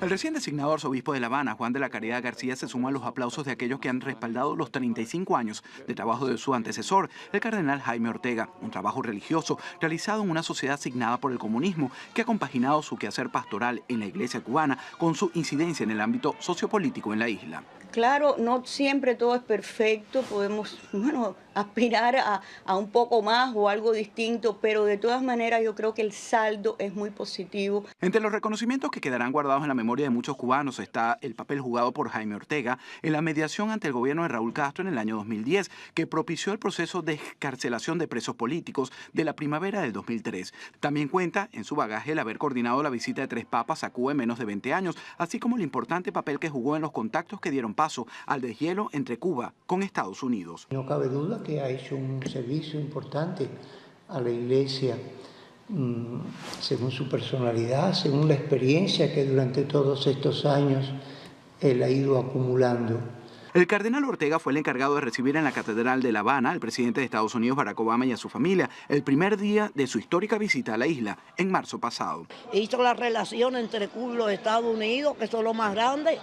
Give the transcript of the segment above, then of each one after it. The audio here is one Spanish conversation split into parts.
El recién designado arzobispo de La Habana, Juan de la Caridad García, se suma a los aplausos de aquellos que han respaldado los 35 años de trabajo de su antecesor, el cardenal Jaime Ortega, un trabajo religioso realizado en una sociedad asignada por el comunismo que ha compaginado su quehacer pastoral en la iglesia cubana con su incidencia en el ámbito sociopolítico en la isla. Claro, no siempre todo es perfecto, podemos, bueno, aspirar a un poco más o algo distinto, pero de todas maneras yo creo que el saldo es muy positivo. Entre los reconocimientos que quedarán guardados en la memoria de muchos cubanos está el papel jugado por Jaime Ortega en la mediación ante el gobierno de Raúl Castro en el año 2010, que propició el proceso de excarcelación de presos políticos de la primavera del 2003. También cuenta en su bagaje el haber coordinado la visita de 3 papas a Cuba en menos de 20 años, así como el importante papel que jugó en los contactos que dieron paso al deshielo entre Cuba con Estados Unidos. No cabe duda que ha hecho un servicio importante a la Iglesia, según su personalidad, según la experiencia que durante todos estos años él ha ido acumulando. El cardenal Ortega fue el encargado de recibir en la Catedral de La Habana al presidente de Estados Unidos, Barack Obama, y a su familia el primer día de su histórica visita a la isla, en marzo pasado. Hizo la relación entre Cuba y los Estados Unidos, que son los más grandes.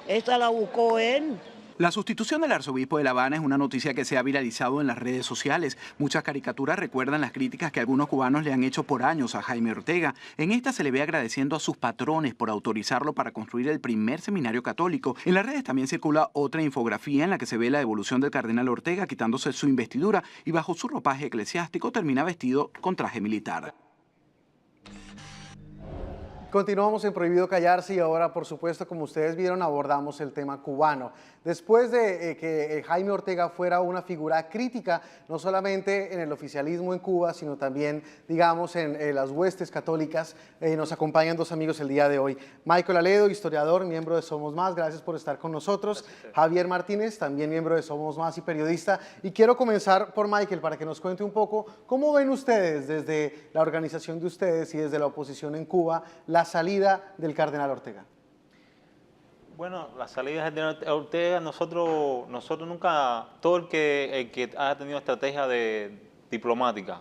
Esta la buscó él. La sustitución del arzobispo de La Habana es una noticia que se ha viralizado en las redes sociales. Muchas caricaturas recuerdan las críticas que algunos cubanos le han hecho por años a Jaime Ortega. En esta se le ve agradeciendo a sus patrones por autorizarlo para construir el primer seminario católico. En las redes también circula otra infografía en la que se ve la evolución del cardenal Ortega quitándose su investidura y bajo su ropaje eclesiástico termina vestido con traje militar. Continuamos en Prohibido Callarse y ahora, por supuesto, como ustedes vieron, abordamos el tema cubano. Después de que Jaime Ortega fuera una figura crítica, no solamente en el oficialismo en Cuba, sino también, digamos, en las huestes católicas, nos acompañan 2 amigos el día de hoy. Michael Aledo, historiador, miembro de Somos Más, gracias por estar con nosotros. Javier Martínez, también miembro de Somos Más y periodista. Y quiero comenzar por Michael, para que nos cuente un poco cómo ven ustedes, desde la organización de ustedes y desde la oposición en Cuba, la salida del cardenal Ortega. Bueno, la salida del cardenal Ortega, nosotros nunca, todo el que haya tenido estrategia diplomática,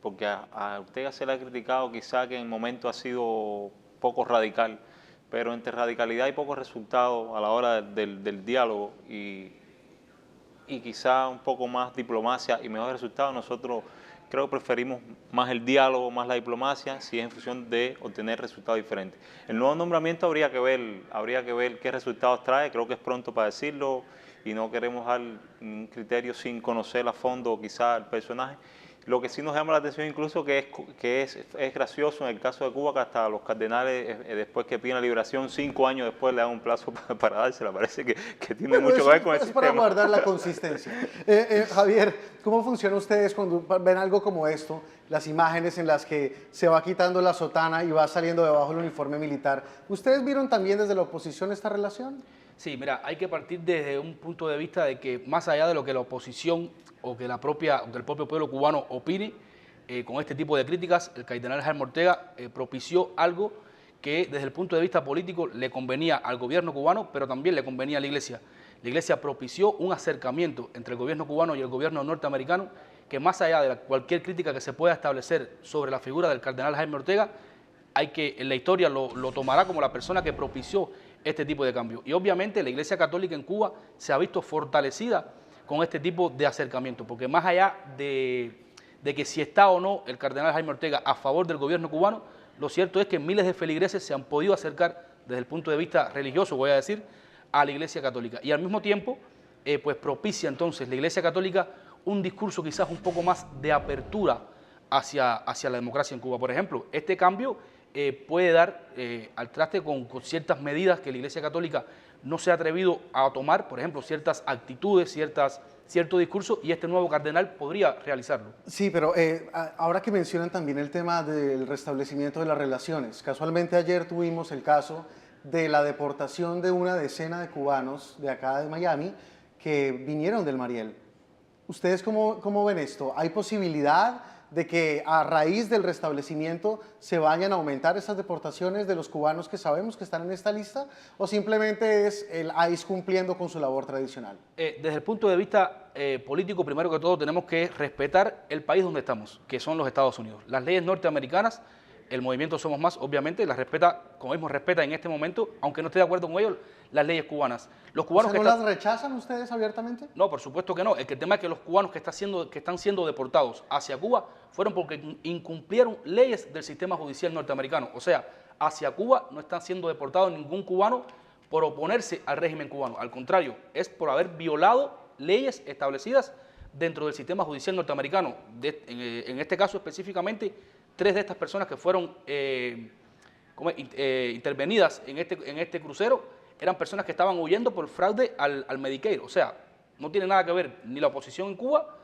porque a Ortega se le ha criticado quizá que en momento ha sido poco radical, pero entre radicalidad y poco resultado a la hora del diálogo y quizá un poco más diplomacia y mejores resultados, nosotros creo que preferimos más el diálogo, más la diplomacia, si es en función de obtener resultados diferentes. El nuevo nombramiento habría que ver qué resultados trae, creo que es pronto para decirlo y no queremos dar un criterio sin conocer a fondo quizá el personaje. Lo que sí nos llama la atención incluso que es gracioso en el caso de Cuba que hasta los cardenales después que piden la liberación 5 años después le dan un plazo para dársela. Parece que tiene mucho que ver con el sistema. Es para guardar la consistencia. Javier, ¿cómo funciona ustedes cuando ven algo como esto? Las imágenes en las que se va quitando la sotana y va saliendo debajo el uniforme militar. ¿Ustedes vieron también desde la oposición esta relación? Sí, mira, hay que partir desde un punto de vista de que más allá de lo que la oposición o que el propio pueblo cubano opine, con este tipo de críticas, el cardenal Jaime Ortega propició algo que desde el punto de vista político le convenía al gobierno cubano, pero también le convenía a la Iglesia. La Iglesia propició un acercamiento entre el gobierno cubano y el gobierno norteamericano que más allá de cualquier crítica que se pueda establecer sobre la figura del cardenal Jaime Ortega, en la historia lo tomará como la persona que propició este tipo de cambio. Y obviamente la Iglesia Católica en Cuba se ha visto fortalecida con este tipo de acercamiento, porque más allá de que si está o no el cardenal Jaime Ortega a favor del gobierno cubano, lo cierto es que miles de feligreses se han podido acercar desde el punto de vista religioso, voy a decir, a la Iglesia Católica. Y al mismo tiempo, pues propicia entonces la Iglesia Católica un discurso quizás un poco más de apertura hacia la democracia en Cuba. Por ejemplo, este cambio puede dar al traste con ciertas medidas que la Iglesia Católica no se ha atrevido a tomar, por ejemplo, ciertas actitudes, cierto discurso, y este nuevo cardenal podría realizarlo. Sí, pero ahora que mencionan también el tema del restablecimiento de las relaciones, casualmente ayer tuvimos el caso de la deportación de una decena de cubanos de acá de Miami que vinieron del Mariel. ¿Ustedes cómo ven esto? ¿Hay posibilidad de que a raíz del restablecimiento se vayan a aumentar esas deportaciones de los cubanos que sabemos que están en esta lista? ¿O simplemente es el ICE cumpliendo con su labor tradicional? Desde el punto de vista político, primero que todo tenemos que respetar el país donde estamos, que son los Estados Unidos. Las leyes norteamericanas el movimiento Somos Más, obviamente, la respeta, como mismo respeta en este momento, aunque no esté de acuerdo con ellos, las leyes cubanas. Los cubanos ¿No las rechazan ustedes abiertamente? No, por supuesto que no. El tema es que los cubanos que están siendo deportados hacia Cuba fueron porque incumplieron leyes del sistema judicial norteamericano. O sea, hacia Cuba no están siendo deportados ningún cubano por oponerse al régimen cubano. Al contrario, es por haber violado leyes establecidas dentro del sistema judicial norteamericano. En este caso específicamente, 3 de estas personas que fueron intervenidas en este crucero eran personas que estaban huyendo por fraude al Medicare. O sea, no tiene nada que ver ni la oposición en Cuba,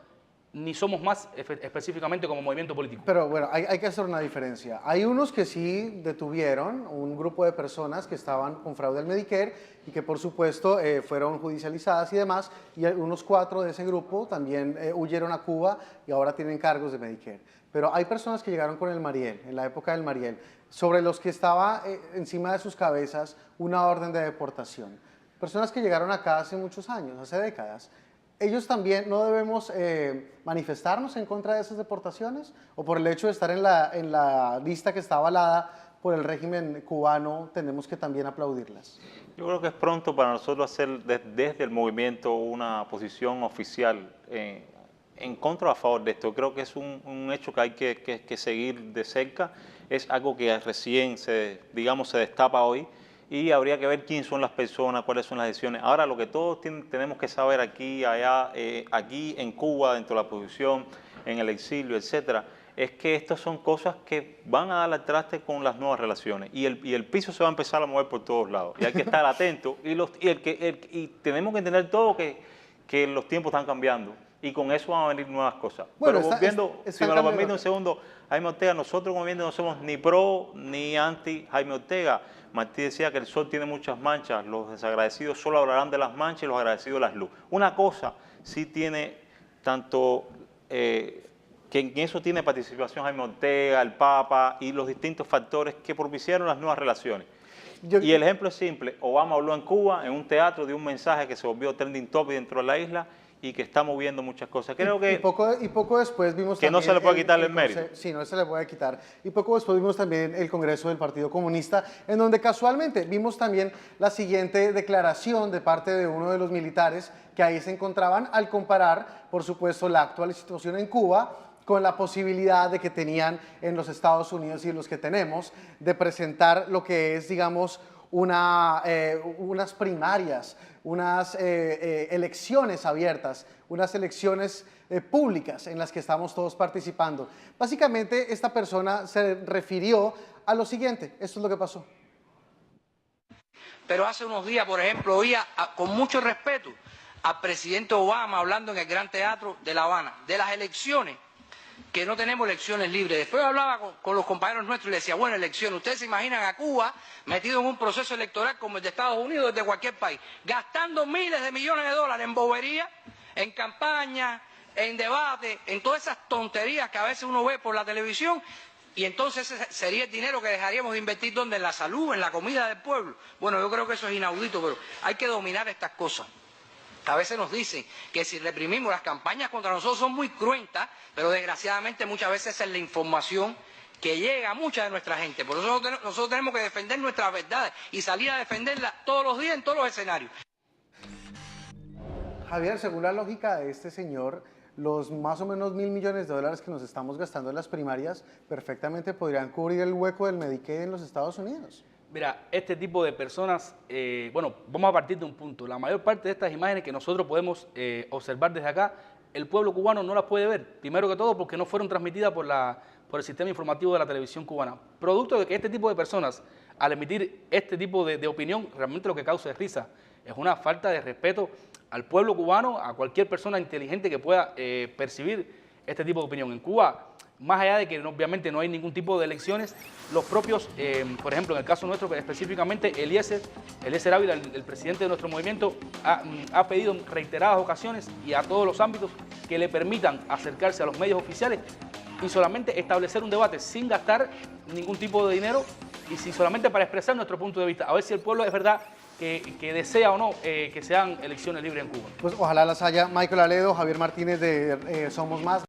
ni Somos Más específicamente como movimiento político. Pero bueno, hay que hacer una diferencia. Hay unos que sí detuvieron, un grupo de personas que estaban con fraude al Medicare y que por supuesto fueron judicializadas y demás, y unos 4 de ese grupo también huyeron a Cuba y ahora tienen cargos de Medicare. Pero hay personas que llegaron con el Mariel, en la época del Mariel, sobre los que estaba encima de sus cabezas una orden de deportación. Personas que llegaron acá hace muchos años, hace décadas. ¿Ellos también no debemos manifestarnos en contra de esas deportaciones? ¿O por el hecho de estar en la lista que está avalada por el régimen cubano, tenemos que también aplaudirlas? Yo creo que es pronto para nosotros hacer desde el movimiento una posición oficial en contra o a favor de esto. Creo que es un hecho que hay que seguir de cerca. Es algo que recién se destapa hoy. Y habría que ver quiénes son las personas, cuáles son las decisiones. Ahora, lo que todos tenemos que saber aquí, allá, aquí en Cuba, dentro de la oposición, en el exilio, etcétera, es que estas son cosas que van a dar al traste con las nuevas relaciones. Y el piso se va a empezar a mover por todos lados. Y hay que estar atentos. Y tenemos que entender todo que los tiempos están cambiando. Y con eso van a venir nuevas cosas. Bueno, pero volviendo, si me lo permite un segundo, Jaime Ortega, nosotros como movimiento no somos ni pro ni anti Jaime Ortega. Martí decía que el sol tiene muchas manchas, los desagradecidos solo hablarán de las manchas y los agradecidos las luz. Una cosa sí tiene tanto, que en eso tiene participación Jaime Ortega, el Papa y los distintos factores que propiciaron las nuevas relaciones. Y el ejemplo es simple, Obama habló en Cuba, en un teatro, dio un mensaje que se volvió trending topic dentro de la isla, y que está moviendo muchas cosas. Creo que poco después vimos que no se le puede quitar el mérito. Sí, no se le puede quitar. Y poco después vimos también el Congreso del Partido Comunista, en donde casualmente vimos también la siguiente declaración de parte de uno de los militares que ahí se encontraban al comparar, por supuesto, la actual situación en Cuba con la posibilidad de que tenían en los Estados Unidos y los que tenemos de presentar lo que es, digamos, unas primarias, unas elecciones abiertas, unas elecciones públicas en las que estamos todos participando. Básicamente, esta persona se refirió a lo siguiente, esto es lo que pasó. Pero hace unos días, por ejemplo, oía con mucho respeto al presidente Obama hablando en el Gran Teatro de La Habana de las elecciones, que no tenemos elecciones libres. Después hablaba con los compañeros nuestros y le decía, bueno, elecciones, ustedes se imaginan a Cuba metido en un proceso electoral como el de Estados Unidos, desde cualquier país, gastando miles de millones de dólares en bobería, en campaña, en debate, en todas esas tonterías que a veces uno ve por la televisión, y entonces ese sería el dinero que dejaríamos de invertir donde en la salud, en la comida del pueblo. Bueno, yo creo que eso es inaudito, pero hay que dominar estas cosas. A veces nos dicen que si reprimimos las campañas contra nosotros son muy cruentas, pero desgraciadamente muchas veces es la información que llega a mucha de nuestra gente. Por eso nosotros tenemos que defender nuestras verdades y salir a defenderlas todos los días en todos los escenarios. Javier, según la lógica de este señor, los más o menos $1.000 millones que nos estamos gastando en las primarias perfectamente podrían cubrir el hueco del Medicaid en los Estados Unidos. Mira, este tipo de personas, bueno, vamos a partir de un punto. La mayor parte de estas imágenes que nosotros podemos observar desde acá, el pueblo cubano no las puede ver. Primero que todo porque no fueron transmitidas por el sistema informativo de la televisión cubana. Producto de que este tipo de personas, al emitir este tipo de opinión, realmente lo que causa es risa. Es una falta de respeto al pueblo cubano, a cualquier persona inteligente que pueda percibir este tipo de opinión. En Cuba, más allá de que obviamente no hay ningún tipo de elecciones, los propios, por ejemplo, en el caso nuestro específicamente, Eliezer Ávila, el presidente de nuestro movimiento, ha pedido en reiteradas ocasiones y a todos los ámbitos que le permitan acercarse a los medios oficiales y solamente establecer un debate sin gastar ningún tipo de dinero y solamente para expresar nuestro punto de vista, a ver si el pueblo es verdad que desea o no que sean elecciones libres en Cuba. Pues ojalá las haya. Michael Aledo, Javier Martínez de Somos Más.